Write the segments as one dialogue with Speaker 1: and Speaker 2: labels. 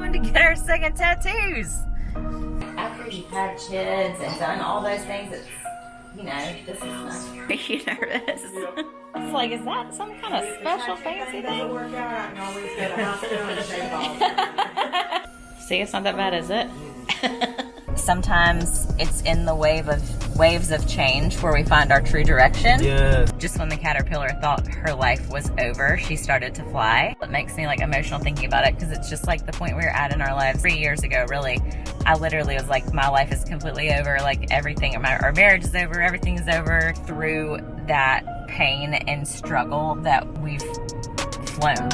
Speaker 1: going to get our second tattoos. After you've had kids and done all those things, it's, you know, this is nice. Are you nervous? It's like, is that some kind of special fancy thing?
Speaker 2: Work out, I can always go to hospital and shave off.
Speaker 1: See, it's not that bad, is it? Sometimes it's in the waves of change where we find our true direction.
Speaker 3: Yeah.
Speaker 1: Just when the caterpillar thought her life was over, she started to fly. It makes me like emotional thinking about it because it's just like the point we were at in our lives 3 years ago, really. I literally was like, my life is completely over. Like everything, our marriage is over, everything is over. Through that pain and struggle that we've flown.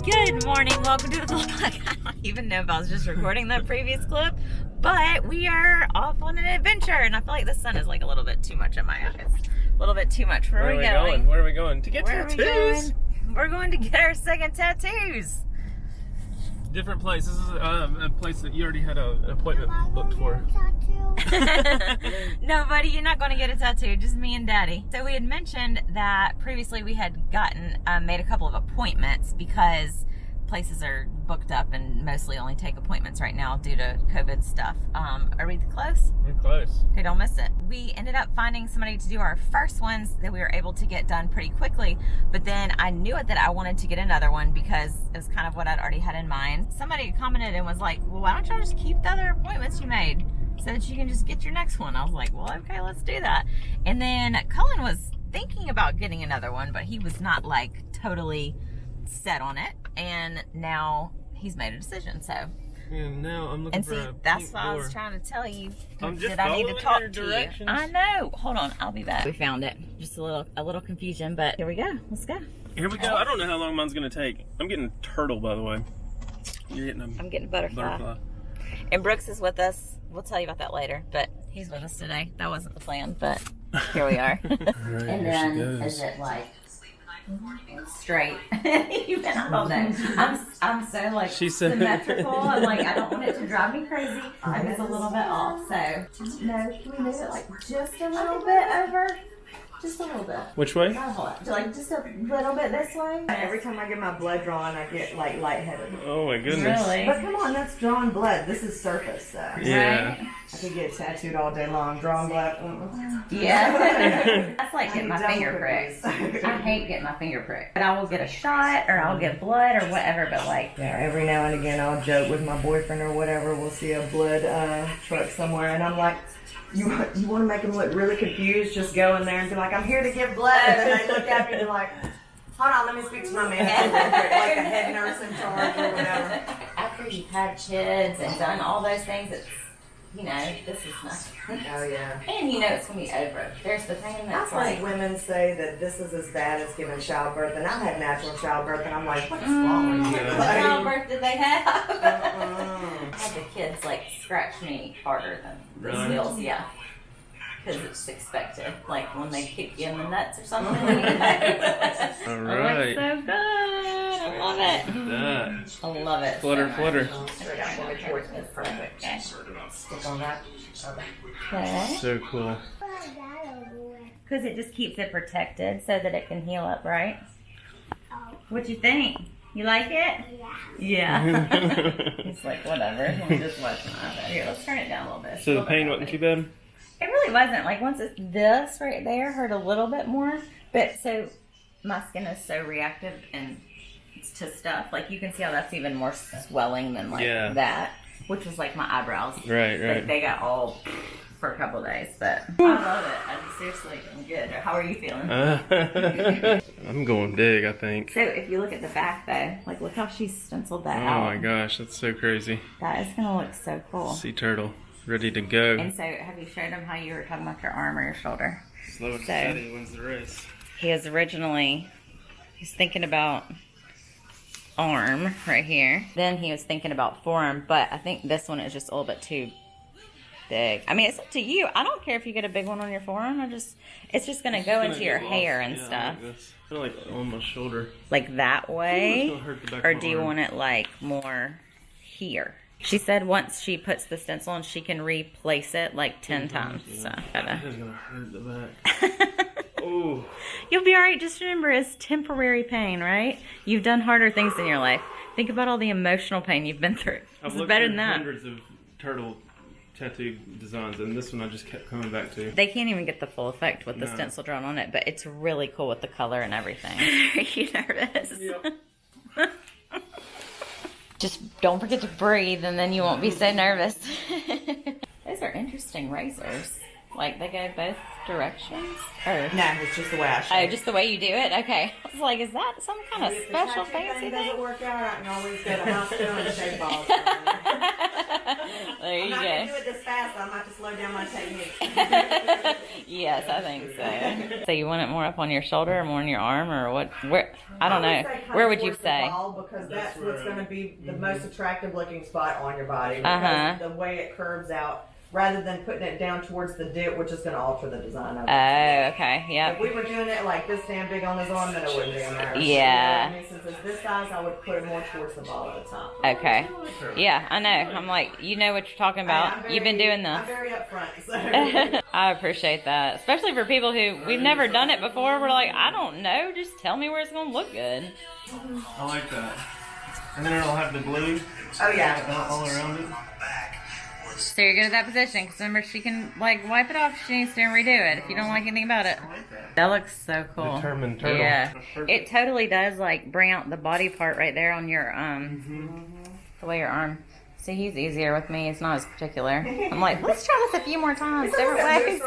Speaker 1: Good morning, welcome to the vlog. I don't even know if I was just recording that previous clip, but we are off on an adventure, and I feel like the sun is like a little bit too much in my eyes. A little bit too much. Where are we going?
Speaker 3: Where are we going? To get tattoos?
Speaker 1: We're going to get our second tattoos.
Speaker 3: Different place. This is a place that you already had an appointment booked for.
Speaker 1: No, buddy, you're not going to get a tattoo. Just me and Daddy. So we had mentioned that previously we had made a couple of appointments because places are booked up and mostly only take appointments right now due to COVID stuff. Are we close?
Speaker 3: We're close.
Speaker 1: Okay, don't miss it. We ended up finding somebody to do our first ones that we were able to get done pretty quickly, but then I knew that I wanted to get another one because it was kind of what I'd already had in mind. Somebody commented and was like, well, why don't y'all just keep the other appointments you made so that you can just get your next one? I was like, well, okay, let's do that. And then Cullen was thinking about getting another one, but he was not like totally set on it, and now he's made a decision. So
Speaker 3: and now I'm looking for a
Speaker 1: that's what
Speaker 3: door.
Speaker 1: I was trying to tell you.
Speaker 3: I'm just
Speaker 1: that I need to talk to
Speaker 3: directions.
Speaker 1: you. I know. Hold on, I'll be back. We found it. Just a little confusion, but here we go. Let's go.
Speaker 3: Here we go. I don't know how long mine's gonna take. I'm getting a turtle, by the way. You're getting
Speaker 1: I'm getting a butterfly. And Brooks is with us. We'll tell you about that later, but he's with us today. That wasn't the plan, but here we are.
Speaker 3: All right,
Speaker 1: And then is it like straight? Even I don't know. I'm so like symmetrical. I'm like, I don't want it to drive me crazy. I was a little bit off, so no. Can we move it like just a little bit over? Just a little bit.
Speaker 3: Which way?
Speaker 1: Not a whole lot. Like just a little bit this way.
Speaker 2: Every time I get my blood drawn, I get like lightheaded.
Speaker 3: Oh my goodness.
Speaker 1: Really?
Speaker 2: But come on, that's drawn blood. This is surface, though.
Speaker 3: Yeah.
Speaker 1: Right?
Speaker 2: I could get tattooed all day long. Drawn blood.
Speaker 1: Yeah. That's like getting my
Speaker 2: double
Speaker 1: finger pricked.
Speaker 2: cookies.
Speaker 1: I hate getting my finger pricked. But I will get a shot or I'll get blood or whatever, but like
Speaker 2: Yeah, every now and again I'll joke with my boyfriend or whatever. We'll see a blood truck somewhere, and I'm like, you want to make them look really confused? Just go in there and be like, I'm here to give blood. And they look at me and they're like, hold on, let me speak to my manager real quick, like the head nurse in charge or whatever.
Speaker 1: after you've had kids and done all those things, it's, you know, this is nice.
Speaker 2: Oh yeah.
Speaker 1: And you know it's going to be over. There's the pain that's
Speaker 2: I've heard women say that this is as bad as giving childbirth, and I've had natural childbirth, and I'm like, what's wrong with you?
Speaker 1: What childbirth did they have?
Speaker 2: Uh-uh.
Speaker 1: I had the kids like scratch me harder than the
Speaker 3: Really?
Speaker 1: skills, yeah. Because it's expected, like when they kick you in the nuts or something.
Speaker 3: All
Speaker 1: Oh,
Speaker 3: right.
Speaker 1: it's so good. I love it.
Speaker 3: That.
Speaker 1: I love it.
Speaker 3: Flutter, flutter.
Speaker 1: Stick on that. Okay.
Speaker 3: So cool.
Speaker 1: Because it just keeps it protected so that it can heal up, right? What you think? You like it? Yeah. It's like, whatever. Let me just watch my iPad. Here, let's turn it down a little bit.
Speaker 3: So the pain wasn't too bad?
Speaker 1: It really wasn't. Like, once it's this right there, hurt a little bit more. But so, my skin is so reactive and to stuff. Like, you can see how that's even more swelling than, like, that. Which was, like, my eyebrows.
Speaker 3: Right, right.
Speaker 1: Like, they got all for a couple of days. But I love it. I'm seriously, I'm good. How are you feeling?
Speaker 3: I'm going big, I think.
Speaker 1: So, if you look at the back, though, like, look how she stenciled that
Speaker 3: Oh
Speaker 1: out.
Speaker 3: my gosh, that's so crazy.
Speaker 1: That is going to look so cool.
Speaker 3: Sea turtle, ready to go.
Speaker 1: And so, have you showed him how you were talking about your arm or your shoulder?
Speaker 3: Slow and steady wins the race.
Speaker 1: He was he's thinking about arm right here. Then he was thinking about forearm, but I think this one is just a little bit too big. I mean, it's up to you. I don't care if you get a big one on your forearm. It's just going to go into your hair and stuff.
Speaker 3: Kind of like on my shoulder.
Speaker 1: Like that way?
Speaker 3: It's gonna hurt the back
Speaker 1: Or
Speaker 3: of my
Speaker 1: do you
Speaker 3: arm.
Speaker 1: want it like more here? She said once she puts the stencil on, she can replace it like 10 times. So,
Speaker 3: It's gonna hurt the back. Oh.
Speaker 1: You'll be all right. Just remember, it's temporary pain, right? You've done harder things in your life. Think about all the emotional pain you've been through.
Speaker 3: I've
Speaker 1: It's
Speaker 3: looked
Speaker 1: better
Speaker 3: through
Speaker 1: than that.
Speaker 3: hundreds of turtle tattoo designs, and this one I just kept coming back to.
Speaker 1: They can't even get the full effect with the
Speaker 3: No.
Speaker 1: stencil drawn on it, but it's really cool with the color and everything. Are you nervous?
Speaker 3: Yep.
Speaker 1: Just don't forget to breathe, and then you won't be so nervous. Those are interesting razors. Like, they go both directions? Or...
Speaker 2: No, it's just the way I
Speaker 1: Oh,
Speaker 2: shave.
Speaker 1: just the way you do it? Okay. I was like, is that some kind of
Speaker 2: If the
Speaker 1: special
Speaker 2: tattoo
Speaker 1: fancy
Speaker 2: thing
Speaker 1: thing?
Speaker 2: doesn't work out, I can always go to the hospital and shave balls.
Speaker 1: There you
Speaker 2: I'm not going to
Speaker 1: go.
Speaker 2: do it this fast. I might have to slow down my technique.
Speaker 1: Yes, I think so. So you want it more up on your shoulder or more on your arm or what? Where? I don't know. Where would you say?
Speaker 2: Because that's what's going to be the most attractive looking spot on your body.
Speaker 1: Uh-huh.
Speaker 2: Because the way it curves out, rather than putting it down towards the dip, which is going to alter the design of it.
Speaker 1: Oh, okay.
Speaker 2: If
Speaker 1: Yep.
Speaker 2: we were doing it like this damn big on his arm, then it wouldn't be a matter.
Speaker 1: Yeah.
Speaker 2: You know what I mean? Since it's this size, I would put it more towards the ball at the top.
Speaker 1: Okay. Yeah, I know. I'm like, you know what you're talking about. You've been doing
Speaker 2: I'm
Speaker 1: this.
Speaker 2: very upfront. So.
Speaker 1: I appreciate that. Especially for people who, we've never done it before. We're like, I don't know. Just tell me where it's going to look good.
Speaker 3: I like that. And then it'll have the glue
Speaker 2: Oh yeah.
Speaker 3: all around it.
Speaker 1: So you're good at that position, because remember, she can, like, wipe it off if she needs to and redo it if you don't like anything about it. That looks so cool.
Speaker 3: Determined turtle.
Speaker 1: Yeah. It totally does, like, bring out the body part right there on your, the way your arm. See, he's easier with me. It's not as particular. I'm like, let's try this a few more times, different ways.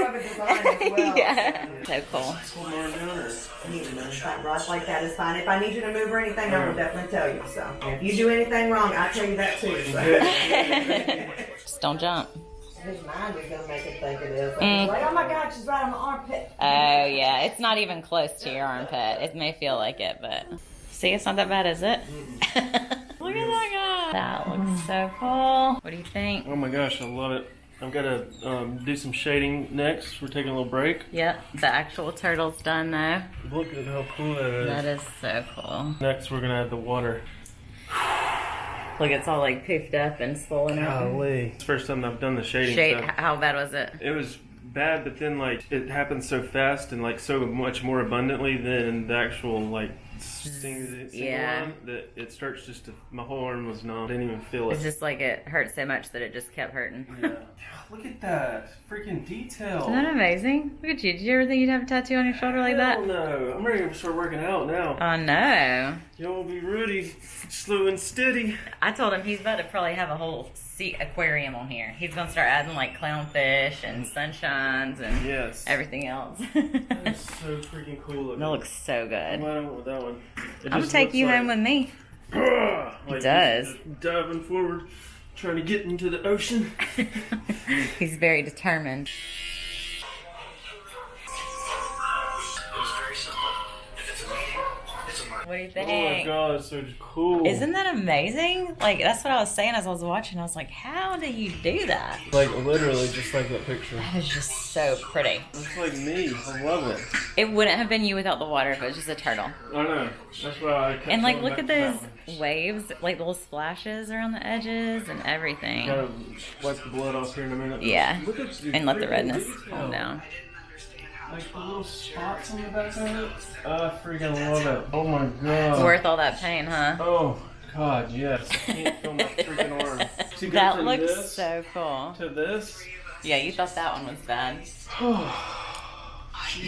Speaker 1: Yeah. So cool.
Speaker 2: Rods like that is fine. If I need you to move or anything, I will definitely tell you. So if you do anything wrong, I'll tell you that too. So.
Speaker 1: Just don't jump.
Speaker 2: His mind is gonna make him think it is. Like, oh my God, she's right on the armpit.
Speaker 1: Oh, yeah. It's not even close to your armpit. It may feel like it, but... See, it's not that bad, is it? Look at that guy. That looks so cool. What do you think?
Speaker 3: Oh my gosh, I love it. I've got to do some shading next. We're taking a little break.
Speaker 1: Yep, the actual turtle's done though.
Speaker 3: Look at how cool that is.
Speaker 1: That is so cool.
Speaker 3: Next, we're going to add the water.
Speaker 1: Look, it's all like poofed up and swollen up.
Speaker 3: Golly. It's the first time I've done the shading.
Speaker 1: Shade,
Speaker 3: So
Speaker 1: how bad was it?
Speaker 3: it was bad, but then like it happened so fast and like so much more abundantly than the actual like single
Speaker 1: Yeah.
Speaker 3: arm that it starts just to, my whole arm was numb. I didn't even feel
Speaker 1: It's
Speaker 3: it.
Speaker 1: just like it hurt so much that it just kept hurting.
Speaker 3: Yeah. Look at that freaking detail.
Speaker 1: Isn't that amazing? Look at you. Did you ever think you'd have a tattoo on your shoulder like that?
Speaker 3: Hell no. I'm ready to start working out now.
Speaker 1: Oh no.
Speaker 3: Y'all be ready, slow and steady.
Speaker 1: I told him he's about to probably have a whole sea aquarium on here. He's gonna start adding like clownfish and sunshines and
Speaker 3: Yes.
Speaker 1: everything else.
Speaker 3: That is so freaking cool looking.
Speaker 1: That looks so
Speaker 3: I'm
Speaker 1: good.
Speaker 3: glad I went with that one. It
Speaker 1: I'm gonna
Speaker 3: just
Speaker 1: take
Speaker 3: looks
Speaker 1: you
Speaker 3: like,
Speaker 1: home with me.
Speaker 3: like
Speaker 1: does.
Speaker 3: just diving forward, trying to get into the ocean.
Speaker 1: He's very determined. What do you think?
Speaker 3: Oh my god, it's so cool.
Speaker 1: Isn't that amazing? Like, that's what I was saying as I was watching. I was like, how do you do that?
Speaker 3: Like literally just like that picture.
Speaker 1: That is just so pretty.
Speaker 3: It's like me. I love it.
Speaker 1: It wouldn't have been you without the water if it was just a turtle.
Speaker 3: I know. That's why I kept
Speaker 1: And like,
Speaker 3: going
Speaker 1: look
Speaker 3: back
Speaker 1: at
Speaker 3: to that
Speaker 1: those
Speaker 3: one.
Speaker 1: waves, like little splashes around the edges and everything.
Speaker 3: Gotta wipe the blood off here in a minute.
Speaker 1: Yeah.
Speaker 3: Look at the
Speaker 1: And let the
Speaker 3: freaking
Speaker 1: redness
Speaker 3: detail.
Speaker 1: calm down.
Speaker 3: Like the little spots on the back of it. I freaking love it. Oh my god.
Speaker 1: It's worth all that pain, huh?
Speaker 3: Oh god, yes. I can't feel my freaking arm. To go
Speaker 1: That
Speaker 3: from
Speaker 1: looks
Speaker 3: this
Speaker 1: so cool.
Speaker 3: to this.
Speaker 1: Yeah, you thought that one was bad.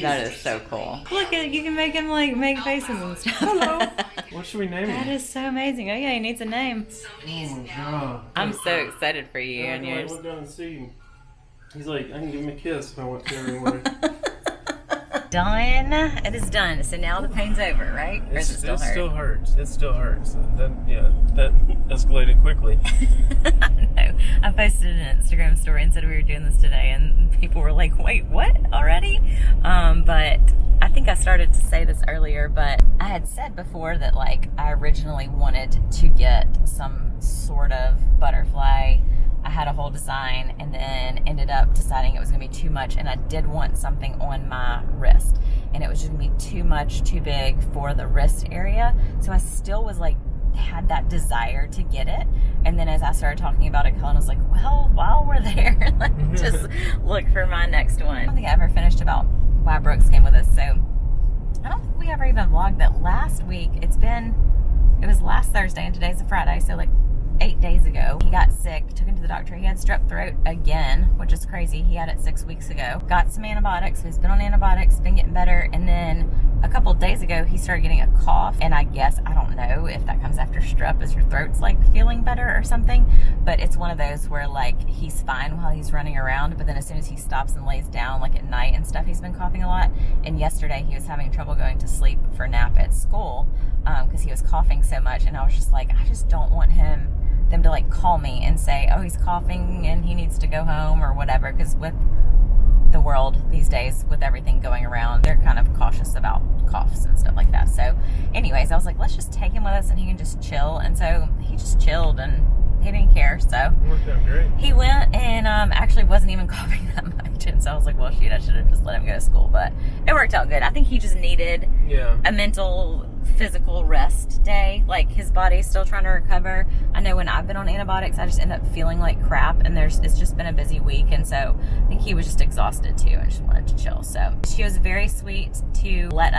Speaker 1: That is so cool. Look at you can make him like make faces and stuff. Hello.
Speaker 3: What should we name
Speaker 1: That
Speaker 3: him?
Speaker 1: is so amazing. Oh yeah, he needs a name.
Speaker 3: Oh my god.
Speaker 1: I'm so excited for you
Speaker 3: I
Speaker 1: and
Speaker 3: can like
Speaker 1: yours.
Speaker 3: look down and see him. He's like, I can give him a kiss if I want to everywhere.
Speaker 1: Done. It is done. So now the pain's over, right? Or does it still hurt?
Speaker 3: still hurts. It still hurts. That escalated quickly.
Speaker 1: I know. I posted an Instagram story and said we were doing this today, and people were like, "Wait, what? Already?" But I think I started to say this earlier, but I had said before that like I originally wanted to get some sort of butterfly. I had a whole design and then ended up deciding it was going to be too much, and I did want something on my wrist, and it was just going to be too much, too big for the wrist area. So I still was like, had that desire to get it. And then as I started talking about it, Colin was like, well, while we're there, just look for my next one. I don't think I ever finished about why Brooks came with us. So I don't think we ever even vlogged that last week. It was last Thursday and today's a Friday, so like 8 days ago, he got sick, took him to the doctor. He had strep throat again, which is crazy. He had it 6 weeks ago. Got some antibiotics, so he's been on antibiotics, been getting better, and then a couple of days ago, he started getting a cough, and I guess, I don't know if that comes after strep, as your throat's like feeling better or something, but it's one of those where like he's fine while he's running around, but then as soon as he stops and lays down, like at night and stuff, he's been coughing a lot. And yesterday, he was having trouble going to sleep for nap at school because he was coughing so much, and I was just like, I just don't want them to like call me and say, oh, he's coughing and he needs to go home or whatever, because with the world these days, with everything going around, they're kind of cautious about coughs and stuff like that. So anyways, I was like, let's just take him with us and he can just chill. And so he just chilled and he didn't care. So
Speaker 3: It worked out great.
Speaker 1: he went and actually wasn't even coughing that much. And so I was like, well, shoot, I should have just let him go to school. But it worked out good. I think he just needed a mental, physical rest day. Like, his body's still trying to recover. I know when I've been on antibiotics, I just end up feeling like crap, and it's just been a busy week, and so I think he was just exhausted too and just wanted to chill. So she was very sweet to let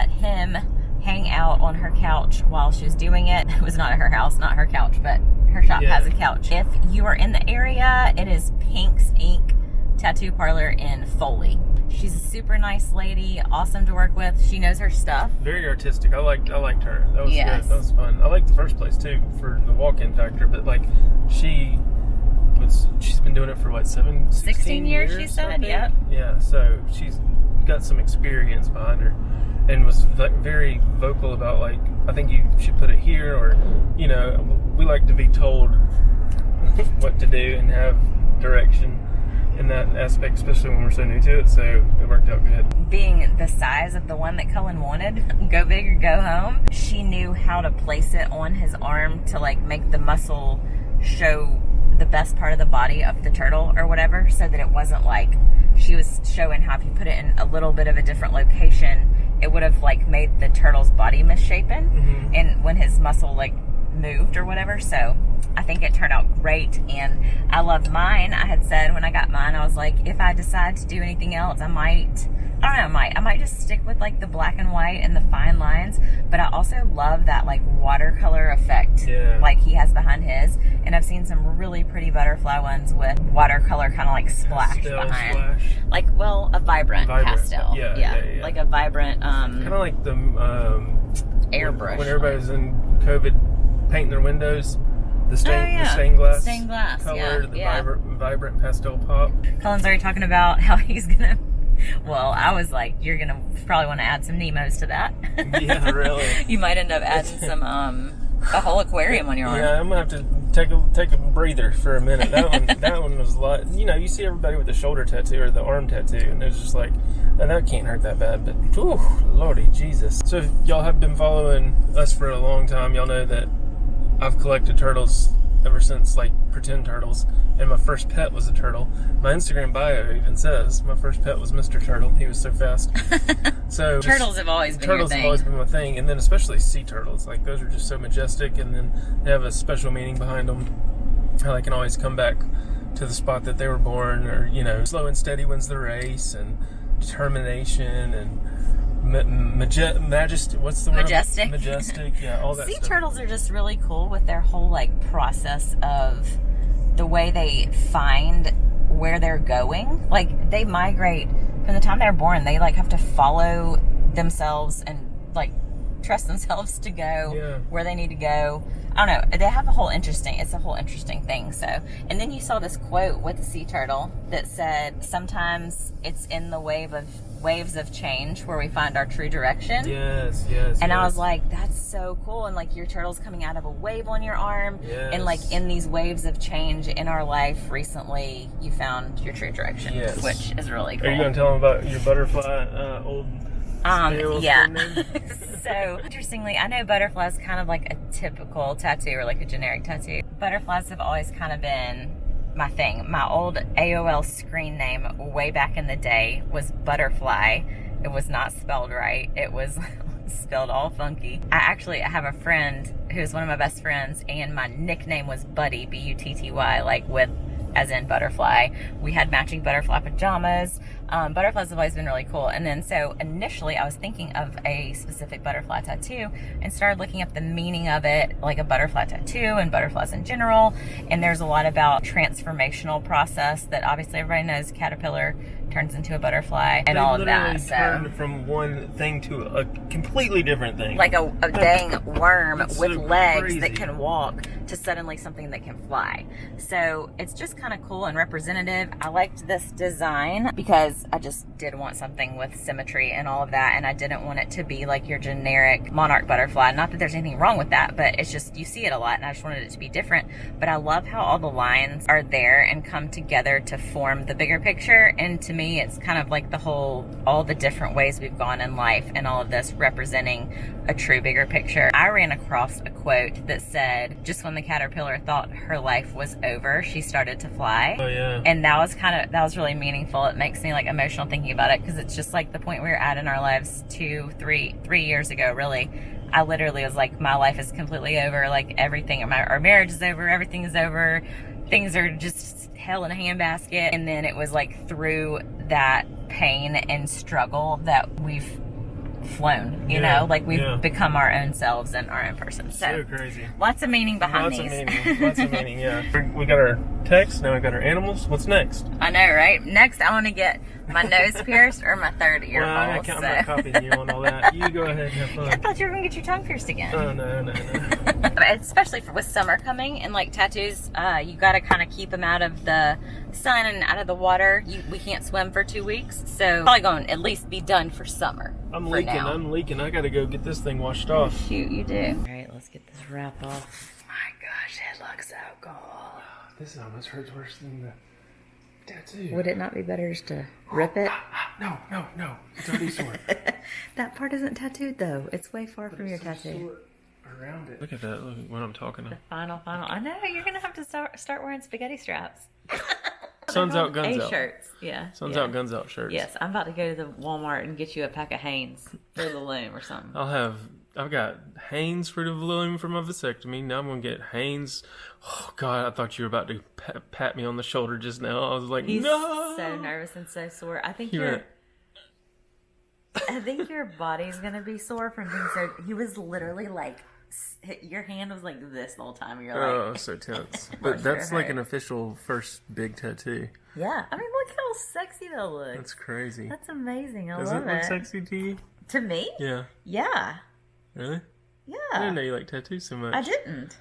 Speaker 1: him hang out on her couch while she was doing it. It was not at her house, not her couch, but her shop has a couch. If you are in the area, it is Pink's Ink Tattoo Parlor in Foley. She's a super nice lady, awesome to work with. She knows her stuff.
Speaker 3: Very artistic. I liked her. That was good. That was fun. I liked the first place too for the walk-in factor, but like she's been doing it for what, 16
Speaker 1: years she said. Yep.
Speaker 3: Yeah, so she's got some experience behind her and was very vocal about, like, I think you should put it here, or, you know, we like to be told what to do and have direction in that aspect, especially when we're so new to it, so it worked out good.
Speaker 1: Being the size of the one that Cullen wanted, go big or go home, she knew how to place it on his arm to like make the muscle show the best part of the body of the turtle or whatever, so that it wasn't like, she was showing how if you put it in a little bit of a different location, it would have like made the turtle's body misshapen, and when his muscle like moved or whatever. So I think it turned out great, and I love mine. I had said when I got mine, I was like, if I decide to do anything else, I might just stick with like the black and white and the fine lines, but I also love that like watercolor effect like he has behind his, and I've seen some really pretty butterfly ones with watercolor kind of like splash behind. Like, well, a vibrant pastel. Yeah. Like a vibrant
Speaker 3: kind of like the
Speaker 1: airbrush.
Speaker 3: When everybody's in COVID painting their windows, the stained glass color, the vibrant pastel pop.
Speaker 1: Cullen's already talking about how he's gonna, well, I was like, you're gonna probably want to add some Nemos to that.
Speaker 3: Yeah, really.
Speaker 1: You might end up adding some a whole aquarium on your arm.
Speaker 3: Yeah, I'm gonna have to take a breather for a minute. That one was a lot. You know, you see everybody with the shoulder tattoo or the arm tattoo, and it was just like, oh, that can't hurt that bad. But ooh, Lordy Jesus. So if y'all have been following us for a long time, y'all know that I've collected turtles ever since, like, pretend turtles, and my first pet was a turtle. My Instagram bio even says my first pet was Mr. Turtle. He was so fast. So
Speaker 1: turtles have always been
Speaker 3: turtles have always been my thing, and then especially sea turtles. Like, those are just so majestic, and then they have a special meaning behind them. How they can always come back to the spot that they were born, or, you know, slow and steady wins the race, and determination, and majestic. What's the word? Majestic. Yeah, all that
Speaker 1: sea
Speaker 3: stuff.
Speaker 1: Turtles are just really cool with their whole like process of the way they find where they're going. Like, they migrate from the time they're born. They like have to follow themselves and like trust themselves to go where they need to go. I don't know. They have it's a whole interesting thing. So, and then you saw this quote with the sea turtle that said, sometimes it's in the waves of change where we find our true direction.
Speaker 3: Yes.
Speaker 1: And I was like, that's so cool. And like, your turtle's coming out of a wave on your arm. Yes. And like, in these waves of change in our life recently, you found your true direction, which is really cool.
Speaker 3: Are you going to tell them about your butterfly old
Speaker 1: So interestingly, I know butterfly is kind of like a typical tattoo or like a generic tattoo. Butterflies have always kind of been my thing. My old AOL screen name way back in the day was Butterfly. It was not spelled right. It was spelled all funky. I have a friend who's one of my best friends, and my nickname was Buddy, Butty, like with as in butterfly. We had matching butterfly pajamas. Butterflies have always been really cool. And then so initially I was thinking of a specific butterfly tattoo and started looking up the meaning of it, like a butterfly tattoo and butterflies in general. And there's a lot about transformational process that obviously everybody knows caterpillar turns into a butterfly and all of that. So
Speaker 3: turned from one thing to a completely different thing.
Speaker 1: like a dang worm
Speaker 3: That's
Speaker 1: with
Speaker 3: so
Speaker 1: legs
Speaker 3: crazy.
Speaker 1: that can walk to suddenly something that can fly. So it's just kind of cool and representative. I liked this design because I just did want something with symmetry and all of that, and I didn't want it to be like your generic monarch butterfly. Not that there's anything wrong with that, but it's just, you see it a lot, and I just wanted it to be different. But I love how all the lines are there and come together to form the bigger picture. And to me, it's kind of like the whole, all the different ways we've gone in life and all of this representing a true bigger picture. I ran across a quote that said, just when the caterpillar thought her life was over, she started to fly.
Speaker 3: Oh yeah.
Speaker 1: And that was really meaningful. It makes me like emotional thinking about it, because it's just like the point we were at in our lives 3 years ago, really. I literally was like, my life is completely over. Like everything, our marriage is over. Everything is over. Things are just hell in a handbasket. And then it was like through that pain and struggle that we've flown, you know, like we've become our own selves and our own person. So
Speaker 3: crazy.
Speaker 1: Lots of meaning behind
Speaker 3: Lots
Speaker 1: these.
Speaker 3: of meaning. Lots of meaning, yeah. We got our text, now we got our animals. What's next?
Speaker 1: I know, right? Next, I want to get my nose pierced or my third ear hole.
Speaker 3: I'm not copying you on all that. You go ahead and have fun.
Speaker 1: I thought you were going to get your tongue pierced again.
Speaker 3: Oh, no.
Speaker 1: Especially with summer coming and like tattoos, you got to kind of keep them out of the sun and out of the water. We can't swim for 2 weeks, so probably going to at least be done for summer.
Speaker 3: I'm leaking. I got to go get this thing washed off.
Speaker 1: Shoot, you do. All right, let's get this wrap off. My gosh, it looks so cool.
Speaker 3: This almost hurts worse than the tattoo.
Speaker 1: Would it not be better just to rip it?
Speaker 3: No. It's already sore.
Speaker 1: That part isn't tattooed though. It's way far from your
Speaker 3: so
Speaker 1: tattoo.
Speaker 3: sore around it. Look at that. Look at what I'm talking about.
Speaker 1: Final. I know, you're going to have to start wearing spaghetti straps.
Speaker 3: Sun's out, guns out.
Speaker 1: shirts, yeah.
Speaker 3: Sun's out, guns out shirts.
Speaker 1: Yes, I'm about to go to the Walmart and get you a pack of Hanes for the loom or something.
Speaker 3: I've got Hanes for the loom for my vasectomy. Now I'm going to get Hanes. Oh, God, I thought you were about to pat me on the shoulder just now. I was like,
Speaker 1: He's
Speaker 3: no.
Speaker 1: so nervous and so sore. I think
Speaker 3: You're
Speaker 1: I think your body's going to be sore from being so... He was literally like... Your hand was like this the whole time. You're like...
Speaker 3: Oh, so tense. But that's like an official first big tattoo.
Speaker 1: Yeah. I mean, look how sexy that looks.
Speaker 3: That's crazy.
Speaker 1: That's amazing. I
Speaker 3: Does
Speaker 1: love
Speaker 3: it look sexy to you?
Speaker 1: To me?
Speaker 3: Yeah.
Speaker 1: Yeah.
Speaker 3: Really?
Speaker 1: Yeah.
Speaker 3: I didn't know you like tattoos so much.
Speaker 1: I didn't.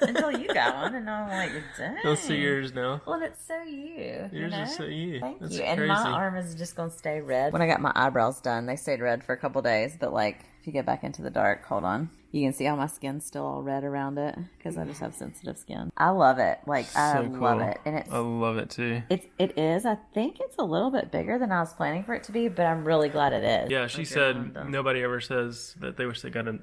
Speaker 1: Until you got one, and now I'm like, dang.
Speaker 3: I'll see yours now.
Speaker 1: Well, it's so you.
Speaker 3: Yours is so you.
Speaker 1: Thank
Speaker 3: That's
Speaker 1: you.
Speaker 3: crazy.
Speaker 1: And my arm is just going to stay red. When I got my eyebrows done, they stayed red for a couple days. But, like, if you get back into the dark, hold on. You can see how my skin's still all red around it because I just have sensitive skin. I love it. Like, I love it. And
Speaker 3: I love it, too.
Speaker 1: It is. I think it's a little bit bigger than I was planning for it to be, but I'm really glad it is.
Speaker 3: Yeah, she said nobody ever says that they wish they got a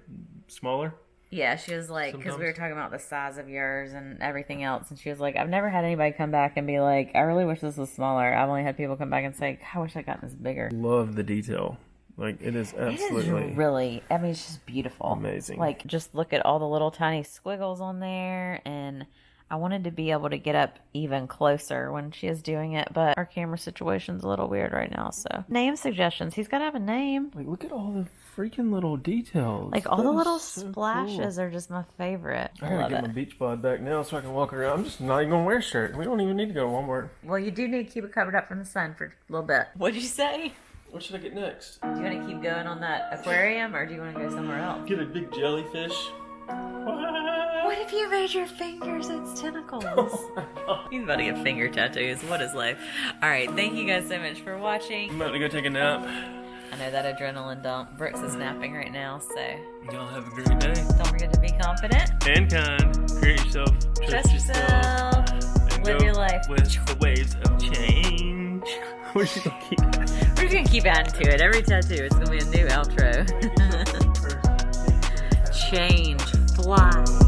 Speaker 3: smaller.
Speaker 1: Yeah, she was like, because we
Speaker 3: Sometimes.
Speaker 1: were talking about the size of yours and everything else, and she was like, I've never had anybody come back and be like, I really wish this was smaller. I've only had people come back and say, I wish I'd gotten this bigger.
Speaker 3: Love the detail. Like, it is absolutely...
Speaker 1: It is really, I mean, it's just beautiful.
Speaker 3: Amazing.
Speaker 1: Like, just look at all the little tiny squiggles on there, and I wanted to be able to get up even closer when she is doing it, but our camera situation's a little weird right now, so. Name suggestions. He's got to have a name.
Speaker 3: Like, look at all the freaking little details.
Speaker 1: Like, all
Speaker 3: That
Speaker 1: the
Speaker 3: is
Speaker 1: little
Speaker 3: so
Speaker 1: splashes
Speaker 3: cool.
Speaker 1: are just my favorite.
Speaker 3: I
Speaker 1: I
Speaker 3: gotta
Speaker 1: love
Speaker 3: get
Speaker 1: it.
Speaker 3: my beach bod back now so I can walk around. I'm just not even gonna wear a shirt. We don't even need to go to Walmart.
Speaker 1: Well, you do need to keep it covered up from the sun for a little bit. What'd you say?
Speaker 3: What should I get next?
Speaker 1: Do you want to keep going on that aquarium, or do you want to go somewhere else?
Speaker 3: Get a big jellyfish.
Speaker 1: What if you made your fingers its tentacles? He's about to get finger tattoos. What is life? All right, thank you guys so much for watching.
Speaker 3: I'm about to go take a nap.
Speaker 1: I know that adrenaline dump. Brooks is napping right now, so
Speaker 3: Y'all have a great day.
Speaker 1: don't forget to be confident.
Speaker 3: And kind. Create yourself.
Speaker 1: Trust yourself.
Speaker 3: And
Speaker 1: Live
Speaker 3: go
Speaker 1: your life.
Speaker 3: with the waves of change. We're just gonna keep
Speaker 1: We're just going to keep adding to it. Every tattoo, it's going to be a new outro. Change. Fly.